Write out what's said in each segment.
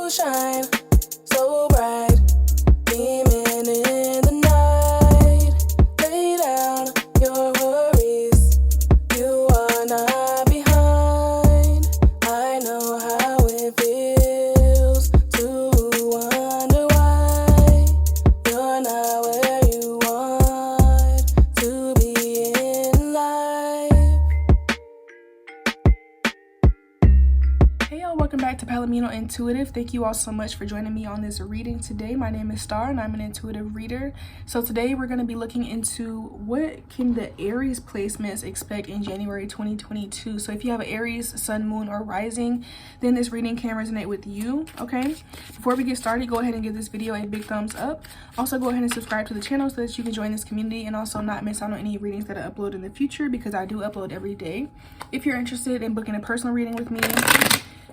you shine so bright, beaming in the night. Lay down your worries, you are not behind. I know how it feels to wonder why you're not where you want to be in life. Hey y'all, welcome back to PalominoIntuitive. Thank you all so much for joining me on this reading today. My name is Star and I'm an intuitive reader. So today we're going to be looking into what can the Aries placements expect in January 2022. So if you have an Aries, Sun, Moon, or Rising, then this reading can resonate with you, okay? Before we get started, go ahead and give this video a big thumbs up. Also go ahead and subscribe to the channel so that you can join this community and also not miss out on any readings that I upload in the future, because I do upload every day. If you're interested in booking a personal reading with me,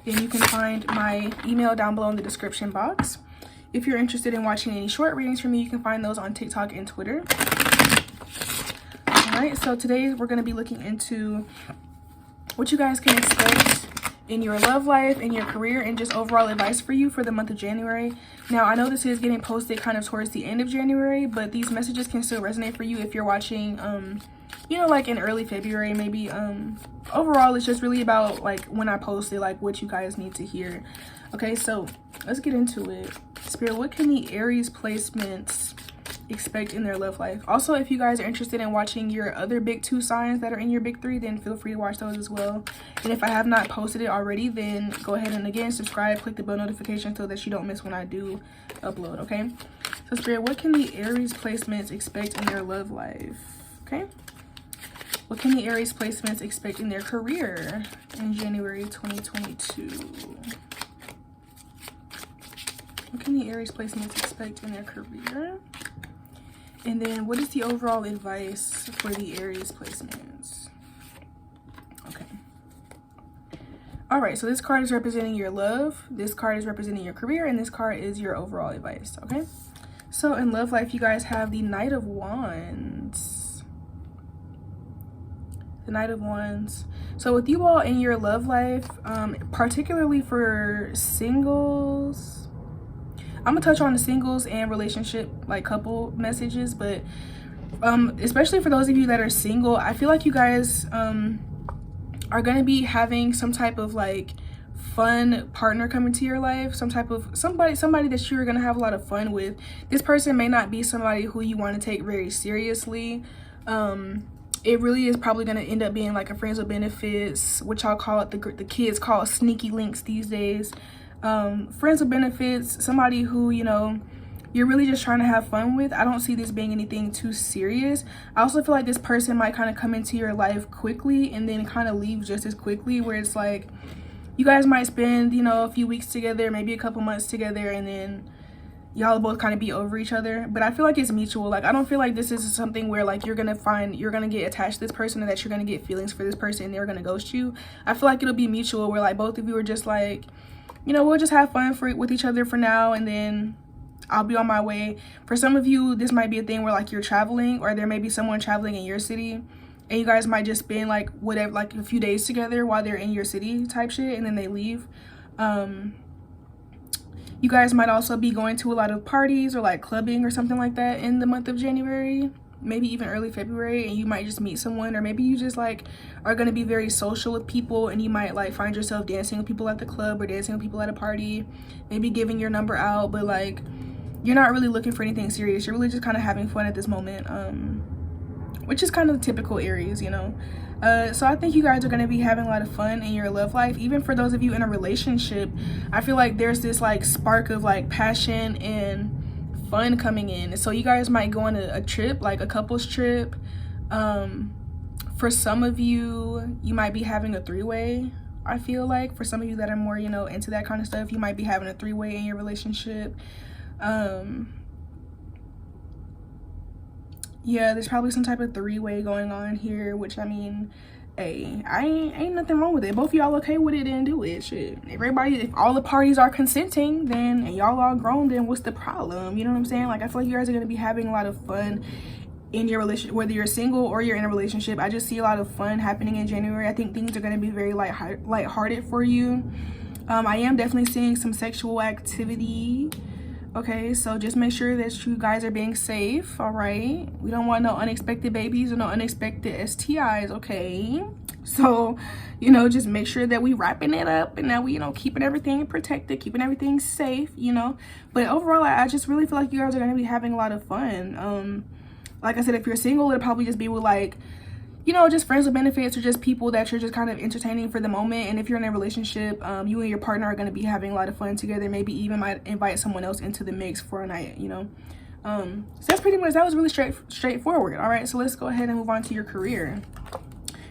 then you can find my email down below in the description box. If you're interested in watching any short readings from me, you can find those on TikTok and Twitter. Alright, so today we're going to be looking into what you guys can expect in your love life, in your career, and just overall advice for you for the month of January. Now, I know this is getting posted kind of towards the end of January, but these messages can still resonate for you if you're watching you know, like in early February, maybe. Overall, it's just really about like when I post it, like what you guys need to hear. Okay, so let's get into it. Spirit, what can the Aries placements expect in their love life? Also, if you guys are interested in watching your other big 2 signs that are in your big 3, then feel free to watch those as well. And if I have not posted it already, then go ahead and again subscribe, click the bell notification so that you don't miss when I do upload. Okay, so Spirit, what can the Aries placements expect in their love life? Okay, what can the Aries placements expect in their career in January 2022? What can the Aries placements expect in their career? And then what is the overall advice for the Aries placements? Okay. All right, so this card is representing your love, this card is representing your career, and this card is your overall advice, okay? So in love life, you guys have the Knight of Wands. The Knight of Wands. So with you all in your love life, particularly for singles, I'm gonna touch on the singles and relationship, like couple messages, but especially for those of you that are single, I feel like you guys are gonna be having some type of like fun partner come into your life, some type of somebody that you're gonna have a lot of fun with. This person may not be somebody who you want to take very seriously. It really is probably going to end up being like a friends with benefits, which I'll call it, the kids call it sneaky links these days. Friends with benefits, somebody who, you know, you're really just trying to have fun with. I don't see this being anything too serious. I also feel like this person might kind of come into your life quickly and then kind of leave just as quickly, where it's like you guys might spend, you know, a few weeks together, maybe a couple months together, and then y'all both kind of be over each other. But I feel like it's mutual. Like, I don't feel like this is something where like you're gonna get attached to this person and that you're gonna get feelings for this person and they're gonna ghost you. I feel like it'll be mutual, where like both of you are just like, you know, we'll just have fun with each other for now, and then I'll be on my way. For some of you, this might be a thing where like you're traveling, or there may be someone traveling in your city, and you guys might just spend like whatever, like a few days together while they're in your city type shit, and then they leave. You guys might also be going to a lot of parties or like clubbing or something like that in the month of January, maybe even early February, and you might just meet someone, or maybe you just like are going to be very social with people, and you might like find yourself dancing with people at the club or dancing with people at a party, maybe giving your number out, but like you're not really looking for anything serious. You're really just kind of having fun at this moment, which is kind of typical Aries, you know. So I think you guys are going to be having a lot of fun in your love life. Even for those of you in a relationship, I feel like there's this like spark of like passion and fun coming in. So you guys might go on a trip, like a couples trip. For some of you, you might be having a 3-way. I feel like for some of you that are more, you know, into that kind of stuff, you might be having a 3-way in your relationship. Yeah, there's probably some type of 3-way going on here, which I mean, hey, ain't nothing wrong with it. Both of y'all okay with it, then do it. Shit, everybody, if all the parties are consenting, then, and y'all all grown, then what's the problem? You know what I'm saying? Like, I feel like you guys are gonna be having a lot of fun in your relationship, whether you're single or you're in a relationship. I just see a lot of fun happening in January. I think things are gonna be very lighthearted for you. I am definitely seeing some sexual activity. Okay, so just make sure that you guys are being safe, all right? We don't want no unexpected babies or no unexpected STIs, okay? So, you know, just make sure that we wrapping it up and that we, you know, keeping everything protected, keeping everything safe, you know? But overall, I just really feel like you guys are going to be having a lot of fun. Like I said, if you're single, it'll probably just be with, like, you know, just friends with benefits or just people that you're just kind of entertaining for the moment. And if you're in a relationship, you and your partner are going to be having a lot of fun together. Maybe even might invite someone else into the mix for a night, you know. So that's pretty much, that was really straightforward. All right, so let's go ahead and move on to your career.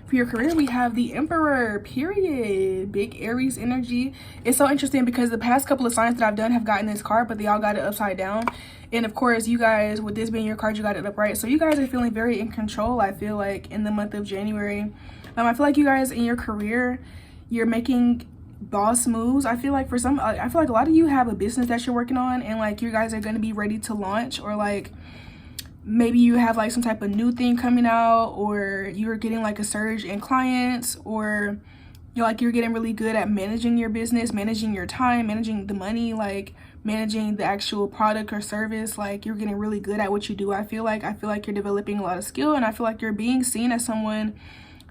For your career, we have the Emperor, period. Big Aries energy. It's so interesting because the past couple of signs that I've done have gotten this card, but they all got it upside down. And of course, you guys, with this being your card, you got it upright. So you guys are feeling very in control, I feel like, in the month of January. I feel like you guys in your career, you're making boss moves. I feel like I feel like a lot of you have a business that you're working on, and like you guys are going to be ready to launch, or like maybe you have like some type of new thing coming out, or you're getting like a surge in clients, or you're getting really good at managing your business, managing your time, managing the money, like managing the actual product or service. Like you're getting really good at what you do. I feel like you're developing a lot of skill, and I feel like you're being seen as someone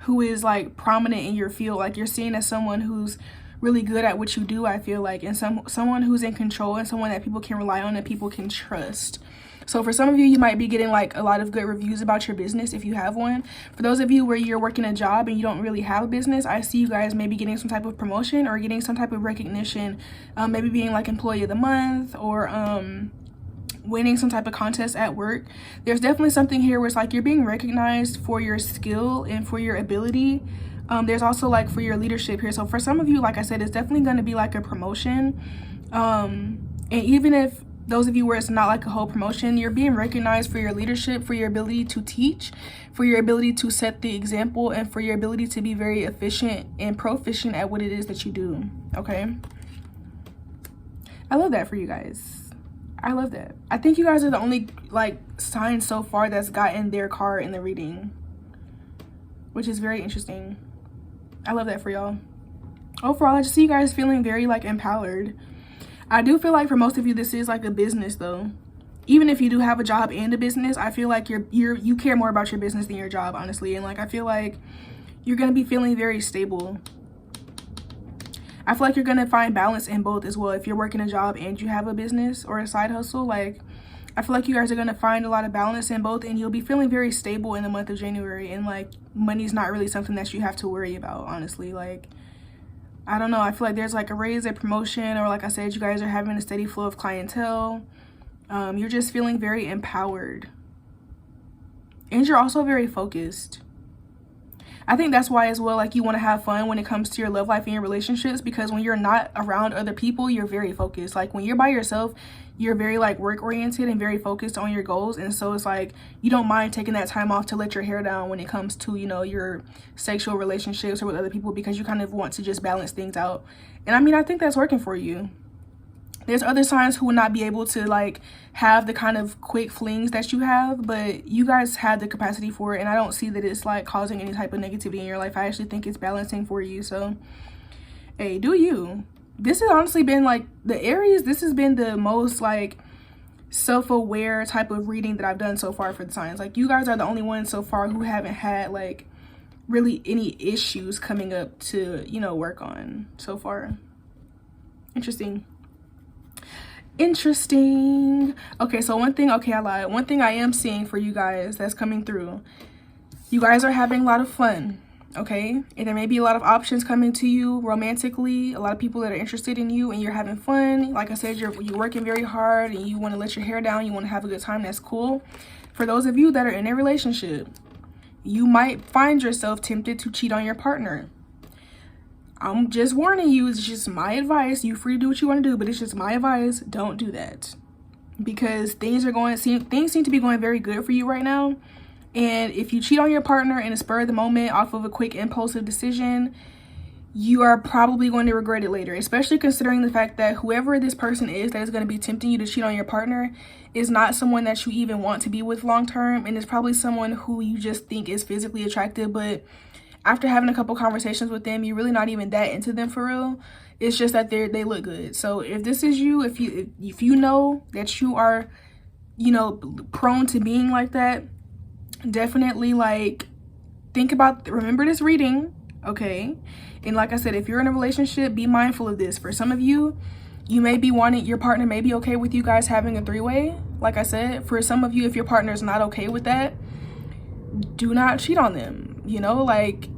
who is like prominent in your field. Like you're seen as someone who's really good at what you do, I feel like, and someone who's in control, and someone that people can rely on and people can trust. So for some of you, you might be getting like a lot of good reviews about your business if you have one. For those of you where you're working a job and you don't really have a business, I see you guys maybe getting some type of promotion or getting some type of recognition, maybe being like employee of the month, or winning some type of contest at work. There's definitely something here where it's like you're being recognized for your skill and for your ability. There's also like for your leadership here. So for some of you, like I said, it's definitely going to be like a promotion. And even if those of you where it's not like a whole promotion, you're being recognized for your leadership, for your ability to teach, for your ability to set the example, and for your ability to be very efficient and proficient at what it is that you do. Okay, I love that for you guys. I love that. I think you guys are the only like sign so far that's gotten their card in the reading, which is very interesting. I love that for y'all. Overall, I just see you guys feeling very like empowered. I do feel like for most of you, this is like a business though. Even if you do have a job and a business, I feel like you care more about your business than your job, honestly. And like, I feel like you're going to be feeling very stable. I feel like you're going to find balance in both as well. If you're working a job and you have a business or a side hustle, like I feel like you guys are going to find a lot of balance in both, and you'll be feeling very stable in the month of January. And like, money's not really something that you have to worry about, honestly. Like, I don't know, I feel like there's like a raise, a promotion, or like I said, you guys are having a steady flow of clientele. You're just feeling very empowered. And you're also very focused. I think that's why as well, like you want to have fun when it comes to your love life and your relationships, because when you're not around other people, you're very focused. Like when you're by yourself, you're very like work oriented and very focused on your goals. And so it's like you don't mind taking that time off to let your hair down when it comes to, you know, your sexual relationships or with other people, because you kind of want to just balance things out. And I mean, I think that's working for you. There's other signs who will not be able to like have the kind of quick flings that you have, but you guys have the capacity for it, and I don't see that it's like causing any type of negativity in your life. I actually think it's balancing for you. So hey, do you. This has honestly been like the Aries, this has been the most like self-aware type of reading that I've done so far for the signs. Like you guys are the only ones so far who haven't had like really any issues coming up to, you know, work on so far. Interesting. Okay, so one thing I am seeing for you guys that's coming through, you guys are having a lot of fun. Okay, and there may be a lot of options coming to you romantically, a lot of people that are interested in you, and you're having fun. Like I said, you're working very hard and you want to let your hair down, you want to have a good time. That's cool. For those of you that are in a relationship, you might find yourself tempted to cheat on your partner. I'm just warning you, it's just my advice. You're free to do what you want to do, but it's just my advice. Don't do that, because things seem to be going very good for you right now. And if you cheat on your partner in a spur of the moment off of a quick impulsive decision, you are probably going to regret it later, especially considering the fact that whoever this person is that is going to be tempting you to cheat on your partner is not someone that you even want to be with long term, and it's probably someone who you just think is physically attractive, but after having a couple conversations with them, you're really not even that into them for real. It's just that they look good. So if this is you, if you know that you are, you know, prone to being like that, definitely like remember this reading, okay? And like I said, if you're in a relationship, be mindful of this. For some of you, you may be wanting, your partner may be okay with you guys having a three-way. Like I said, for some of you, if your partner is not okay with that, do not cheat on them. You know, like,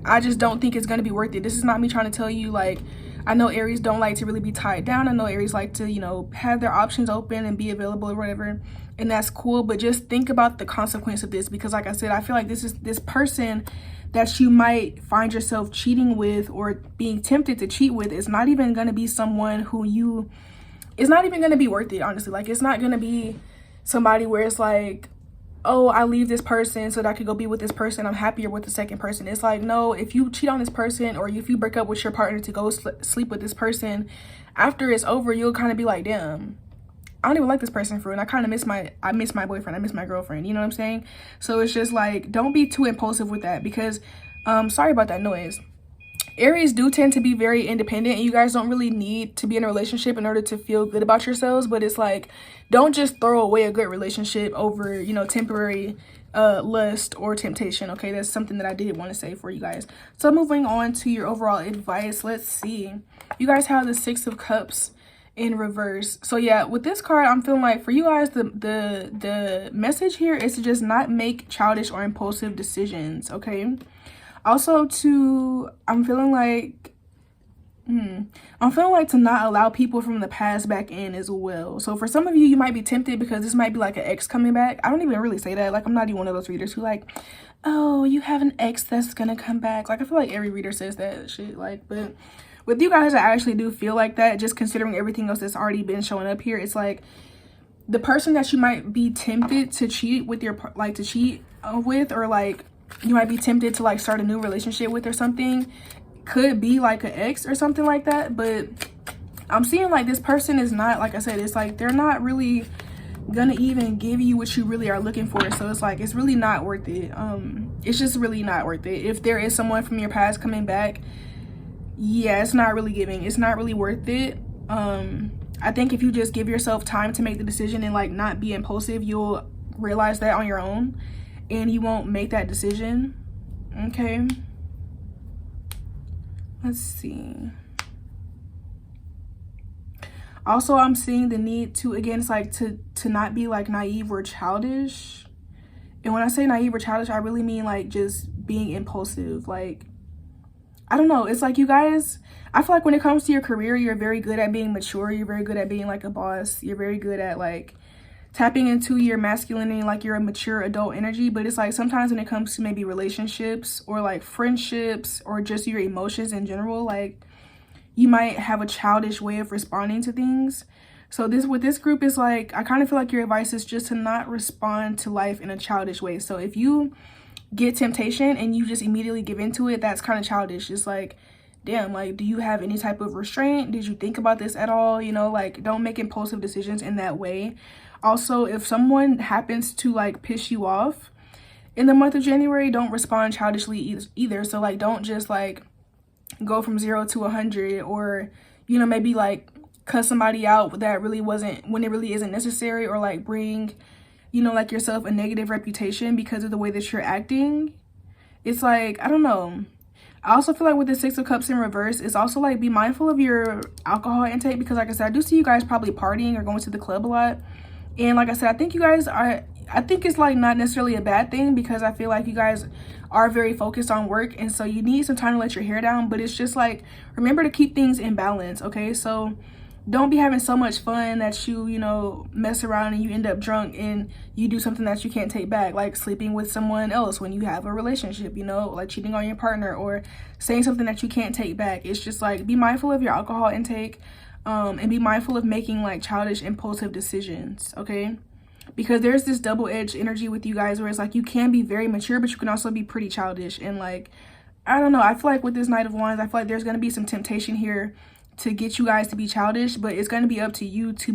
I just don't think it's going to be worth it. This is not me trying to tell you, like, I know Aries don't like to really be tied down. I know Aries like to, you know, have their options open and be available or whatever. And that's cool. But just think about the consequence of this. Because like I said, I feel like this person that you might find yourself cheating with or being tempted to cheat with is not even going to be someone who it's not even going to be worth it, honestly. Like, it's not going to be somebody where it's like, oh, I leave this person so that I could go be with this person. I'm happier with the second person. It's like, no, if you cheat on this person or if you break up with your partner to go sleep with this person, after it's over, you'll kind of be like, damn, I don't even like this person for real. And I kind of miss my boyfriend. I miss my girlfriend. You know what I'm saying? So it's just like, don't be too impulsive with that because, sorry about that noise. Aries do tend to be very independent and you guys don't really need to be in a relationship in order to feel good about yourselves. But it's like, don't just throw away a good relationship over, you know, temporary lust or temptation. Okay, that's something that I did want to say for you guys. So moving on to your overall advice, let's see. You guys have the Six of Cups in reverse. So yeah, with this card, I'm feeling like for you guys, the message here is to just not make childish or impulsive decisions. Okay. Also I'm feeling like to not allow people from the past back in as well. So for some of you, you might be tempted because this might be like an ex coming back. I don't even really say that. Like, I'm not even one of those readers who like, oh, you have an ex that's gonna come back. Like, I feel like every reader says that shit. Like, but with you guys, I actually do feel like that. Just considering everything else that's already been showing up here, it's like the person that you might be tempted to cheat with with, or like you might be tempted to like start a new relationship with or something, could be like an ex or something like that. But I'm seeing like this person is not, like I said, it's like they're not really gonna even give you what you really are looking for. So it's like, it's really not worth it. It's just really not worth it. If there is someone from your past coming back, yeah, it's not really giving. It's not really worth it. I think if you just give yourself time to make the decision and like not be impulsive, you'll realize that on your own and you won't make that decision. Okay, let's see. Also, I'm seeing the need to, again, it's like to not be like naive or childish. And when I say naive or childish, I really mean like just being impulsive. Like, I don't know, it's like you guys, I feel like when it comes to your career, you're very good at being mature. You're very good at being like a boss. You're very good at like tapping into your masculinity, like you're a mature adult energy. But it's like sometimes when it comes to maybe relationships or like friendships or just your emotions in general, like you might have a childish way of responding to things. So with this group is like, I kind of feel like your advice is just to not respond to life in a childish way. So if you get temptation and you just immediately give into it, that's kind of childish. It's like, damn, like, do you have any type of restraint? Did you think about this at all? You know, like, don't make impulsive decisions in that way. Also, if someone happens to like piss you off in the month of January, don't respond childishly either. So like, don't just like go from 0 to 100, or, you know, maybe like cuss somebody out that really wasn't, when it really isn't necessary, or like bring, you know, like yourself a negative reputation because of the way that you're acting. It's like, I don't know. I also feel like with the Six of Cups in reverse, it's also like, be mindful of your alcohol intake, because like I said, I do see you guys probably partying or going to the club a lot. And like I said, I think you guys are, I think it's like not necessarily a bad thing, because I feel like you guys are very focused on work, and so you need some time to let your hair down. But it's just like, remember to keep things in balance, okay? So don't be having so much fun that you know, mess around and you end up drunk and you do something that you can't take back, like sleeping with someone else when you have a relationship, you know, like cheating on your partner or saying something that you can't take back. It's just like, be mindful of your alcohol intake, and be mindful of making like childish, impulsive decisions, okay? Because there's this double-edged energy with you guys where it's like, you can be very mature, but you can also be pretty childish. And like, I don't know, I feel like with this Knight of Wands, I feel like there's going to be some temptation here to get you guys to be childish, but it's going to be up to you to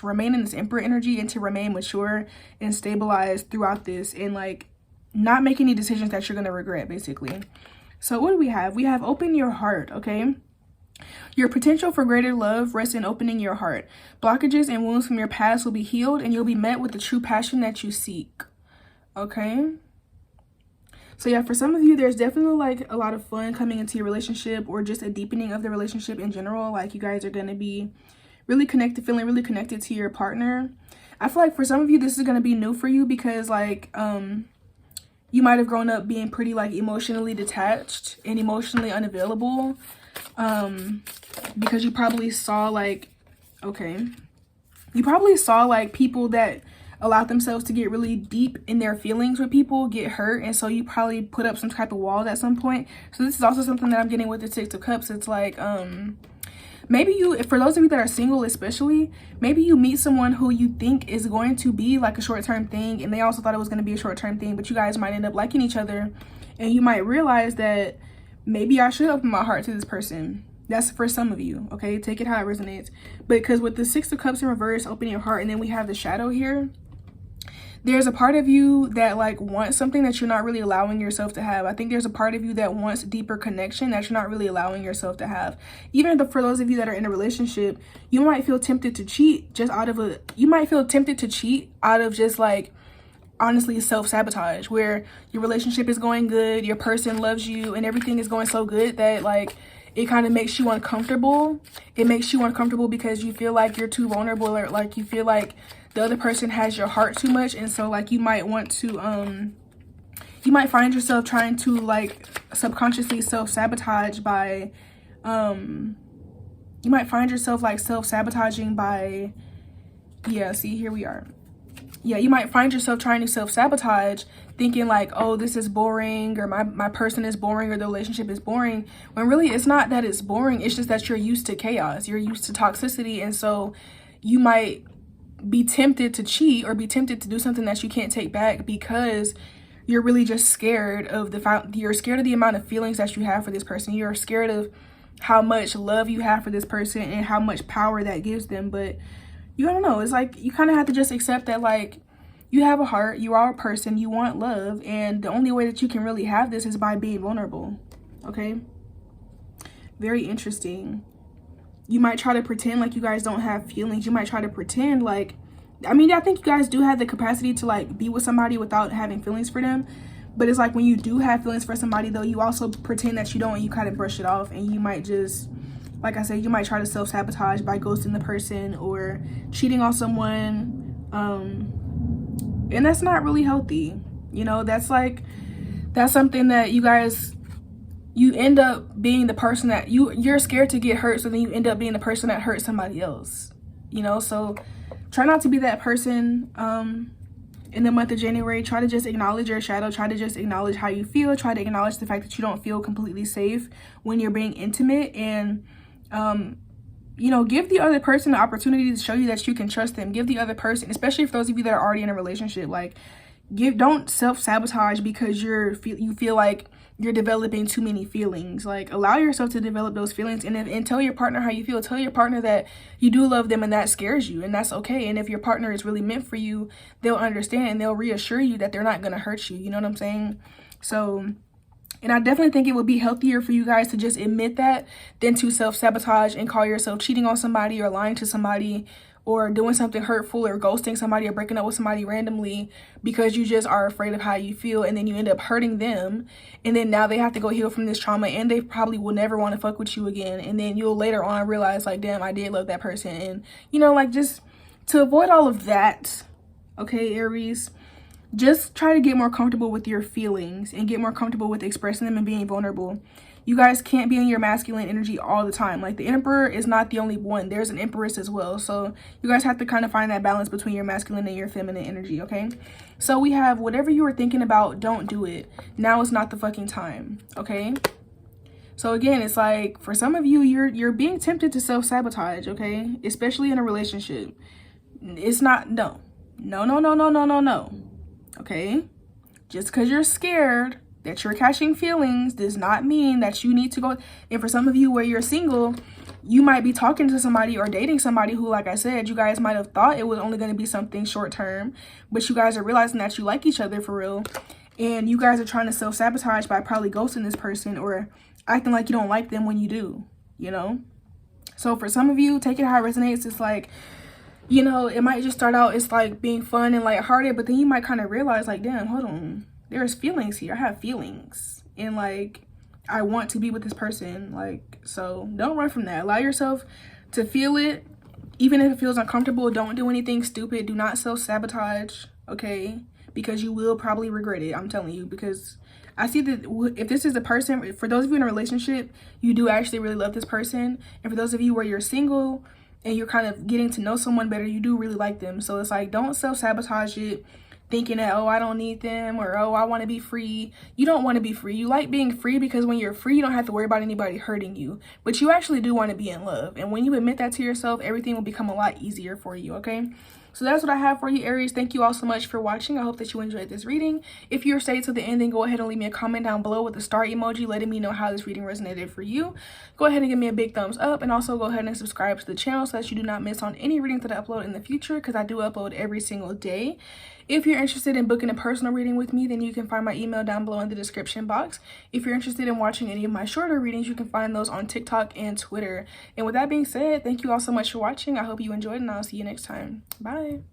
remain in this Emperor energy and to remain mature and stabilized throughout this, and like not make any decisions that you're going to regret, basically. So what do we have? We have open your heart, okay? Your potential for greater love rests in opening your heart. Blockages and wounds from your past will be healed, and you'll be met with the true passion that you seek. Okay? So yeah, for some of you, there's definitely like a lot of fun coming into your relationship, or just a deepening of the relationship in general. Like you guys are going to be really connected, feeling really connected to your partner. I feel like for some of you, this is going to be new for you because like you might have grown up being pretty like emotionally detached and emotionally unavailable, because you probably saw like, you probably saw like people that allowed themselves to get really deep in their feelings with people get hurt, and so you probably put up some type of walls at some point. So this is also something that I'm getting with the Six of Cups. It's like maybe you, for those of you that are single especially, maybe you meet someone who you think is going to be like a short-term thing, and they also thought it was going to be a short-term thing, but you guys might end up liking each other, and you might realize that maybe I should open my heart to this person. That's for some of you, okay? Take it how it resonates. But because with the Six of Cups in reverse, open your heart, and then we have the shadow here, there's a part of you that like wants something that you're not really allowing yourself to have. I think there's a part of you that wants deeper connection that you're not really allowing yourself to have. Even for those of you that are in a relationship, you might feel tempted to cheat just out of just like honestly self-sabotage, where your relationship is going good, your person loves you, and everything is going so good that like it kind of makes you uncomfortable. It makes you uncomfortable because you feel like you're too vulnerable, or like you feel like the other person has your heart too much, and so like you might want to you might find yourself trying to like subconsciously self-sabotage by you might find yourself like self-sabotaging by, yeah, see, here we are. Yeah, you might find yourself trying to self-sabotage, thinking like, oh, this is boring, or my person is boring, or the relationship is boring, when really it's not that it's boring. It's just that you're used to chaos, you're used to toxicity, and so you might be tempted to cheat or be tempted to do something that you can't take back because you're really just scared of you're scared of the amount of feelings that you have for this person. You're scared of how much love you have for this person and how much power that gives them. But you don't know, it's like you kind of have to just accept that like you have a heart, you are a person, you want love, and the only way that you can really have this is by being vulnerable. Okay, very interesting. You might try to pretend like you guys don't have feelings. You might try to pretend like, I mean, I think you guys do have the capacity to like be with somebody without having feelings for them. But it's like when you do have feelings for somebody though, you also pretend that you don't, and you kind of brush it off, and you might just, like I said, you might try to self-sabotage by ghosting the person or cheating on someone. And that's not really healthy. You know, that's something that you end up being the person that you're scared to get hurt, so then you end up being the person that hurts somebody else, you know. So try not to be that person in the month of January. Try to just acknowledge your shadow. Try to just acknowledge how you feel. Try to acknowledge the fact that you don't feel completely safe when you're being intimate, and you know, give the other person the opportunity to show you that you can trust them. Give the other person, especially for those of you that are already in a relationship, like don't self-sabotage because you feel like you're developing too many feelings. Like allow yourself to develop those feelings, and tell your partner how you feel. Tell your partner that you do love them and that scares you, and that's okay. And if your partner is really meant for you, they'll understand and they'll reassure you that they're not going to hurt you. You know what I'm saying? So, and I definitely think it would be healthier for you guys to just admit that than to self-sabotage and call yourself cheating on somebody or lying to somebody or doing something hurtful or ghosting somebody or breaking up with somebody randomly because you just are afraid of how you feel, and then you end up hurting them, and then now they have to go heal from this trauma, and they probably will never want to fuck with you again, and then you'll later on realize like, damn, I did love that person. And you know, like, just to avoid all of that, okay, Aries, just try to get more comfortable with your feelings and get more comfortable with expressing them and being vulnerable. You guys can't be in your masculine energy all the time. Like the Emperor is not the only one. There's an Empress as well. So you guys have to kind of find that balance between your masculine and your feminine energy, okay? So we have whatever you were thinking about, don't do it. Now is not the fucking time, okay? So again, it's like for some of you, you're being tempted to self-sabotage, okay? Especially in a relationship. It's not, no, okay? Just because you're scared that you're catching feelings does not mean that you need to go. And for some of you where you're single, you might be talking to somebody or dating somebody who, like I said, you guys might have thought it was only going to be something short term, but you guys are realizing that you like each other for real, and you guys are trying to self-sabotage by probably ghosting this person or acting like you don't like them when you do. you know? So for some of you, take it how it resonates. It's like, you know, it might just start out, it's like being fun and lighthearted, but then you might kind of realize like, damn, hold on, there's feelings here. I have feelings, and like, I want to be with this person. Like, so don't run from that. Allow yourself to feel it, even if it feels uncomfortable. Don't do anything stupid. Do not self-sabotage, okay? Because you will probably regret it. I'm telling you, because I see that if this is a person, for those of you in a relationship, you do actually really love this person. And for those of you where you're single and you're kind of getting to know someone better, you do really like them. So it's like, don't self-sabotage it, thinking that, oh, I don't need them, or oh, I want to be free. You don't want to be free. You like being free because when you're free, you don't have to worry about anybody hurting you. But you actually do want to be in love. And when you admit that to yourself, everything will become a lot easier for you, okay? So that's what I have for you, Aries. Thank you all so much for watching. I hope that you enjoyed this reading. If you're stayed to the end, then go ahead and leave me a comment down below with the star emoji letting me know how this reading resonated for you. Go ahead and give me a big thumbs up, and also go ahead and subscribe to the channel so that you do not miss on any readings that I upload in the future, because I do upload every single day. If you're interested in booking a personal reading with me, then you can find my email down below in the description box. If you're interested in watching any of my shorter readings, you can find those on TikTok and Twitter. And with that being said, thank you all so much for watching. I hope you enjoyed, and I'll see you next time. Bye.